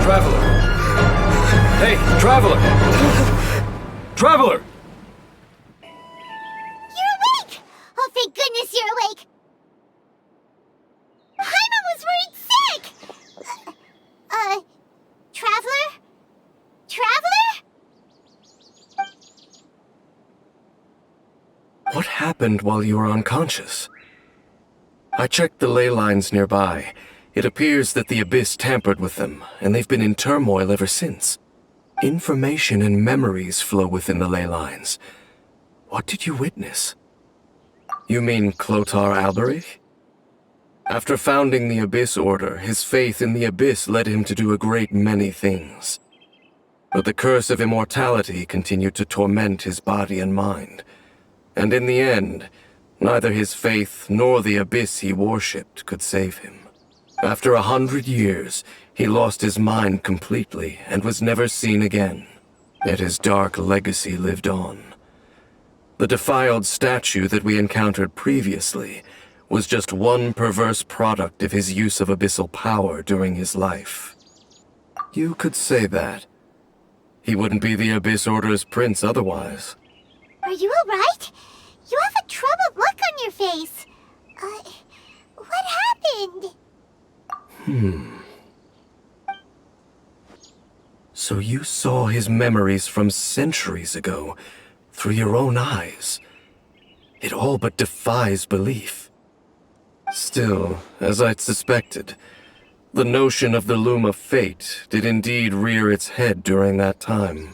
Speaker 5: Traveler! Hey, Traveler! Traveler!
Speaker 2: You're awake! Oh, thank goodness you're awake! Paimon was worried sick! Traveler? Traveler?
Speaker 5: What happened while you were unconscious? I checked the ley lines nearby. It appears that the abyss tampered with them, and they've been in turmoil ever since. Information and memories flow within the ley lines. What did you witness? You mean Clotar Alberich? After founding the Abyss Order, his faith in the Abyss led him to do a great many things. But the curse of immortality continued to torment his body and mind. And in the end, neither his faith nor the Abyss he worshipped could save him. After 100 years, he lost his mind completely and was never seen again. Yet his dark legacy lived on. The defiled statue that we encountered previously was just one perverse product of his use of abyssal power during his life. You could say that. He wouldn't be the Abyss Order's prince otherwise.
Speaker 2: Are you alright? You have a troubled look on your face. What happened?
Speaker 5: So you saw his memories from centuries ago, through your own eyes. It all but defies belief. Still, as I'd suspected, the notion of the Loom of Fate did indeed rear its head during that time.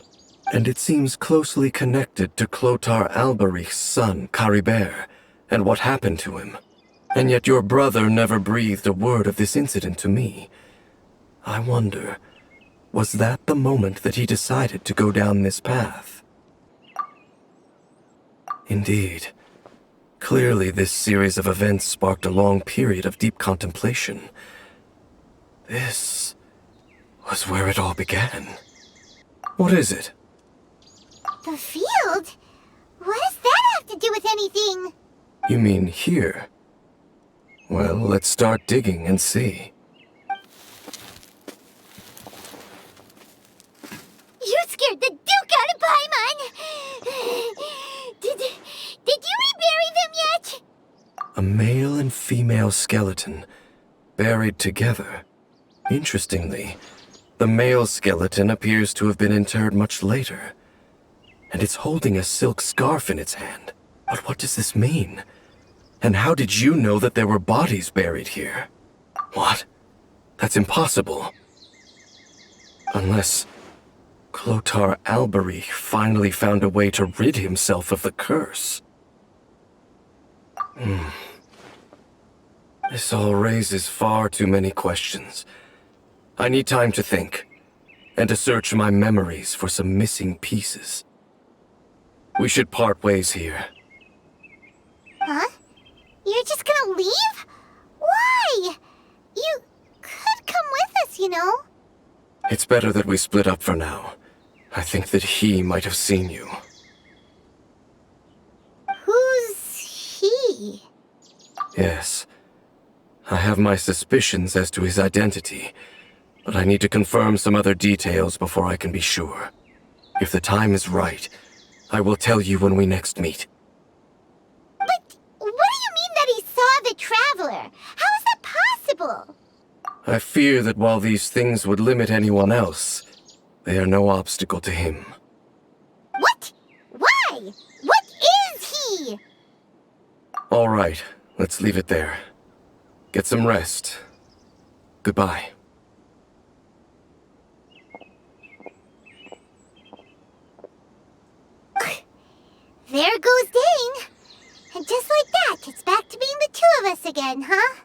Speaker 5: And it seems closely connected to Clotar Alberich's son, Caribert, and what happened to him. And yet your brother never breathed a word of this incident to me. I wonder, was that the moment that he decided to go down this path? Indeed. Clearly, this series of events sparked a long period of deep contemplation. This was where it all began. What is it?
Speaker 2: The field? What does that have to do with anything?
Speaker 5: You mean here? Well, let's start digging and see.
Speaker 2: You scared the Duke out of Paimon! Did you rebury them yet?
Speaker 5: A male and female skeleton, buried together. Interestingly, the male skeleton appears to have been interred much later, and it's holding a silk scarf in its hand. But what does this mean? And how did you know that there were bodies buried here? What? That's impossible. Unless Clotar Alberich finally found a way to rid himself of the curse. This all raises far too many questions. I need time to think, and to search my memories for some missing pieces. We should part ways here.
Speaker 2: Huh? You're just gonna leave? Why? You could come with us, you know.
Speaker 5: It's better that we split up for now. I think that he might have seen you.
Speaker 2: Who's he?
Speaker 5: Yes. I have my suspicions as to his identity, but I need to confirm some other details before I can be sure. If the time is right, I will tell you when we next meet.
Speaker 2: But what do you mean that he saw the Traveler? How is that possible?
Speaker 5: I fear that while these things would limit anyone else, they are no obstacle to him.
Speaker 2: What? Why? What is he?
Speaker 5: All right, let's leave it there. Get some rest. Goodbye.
Speaker 2: There goes Dane. And just like that, it's back to being the two of us again, huh?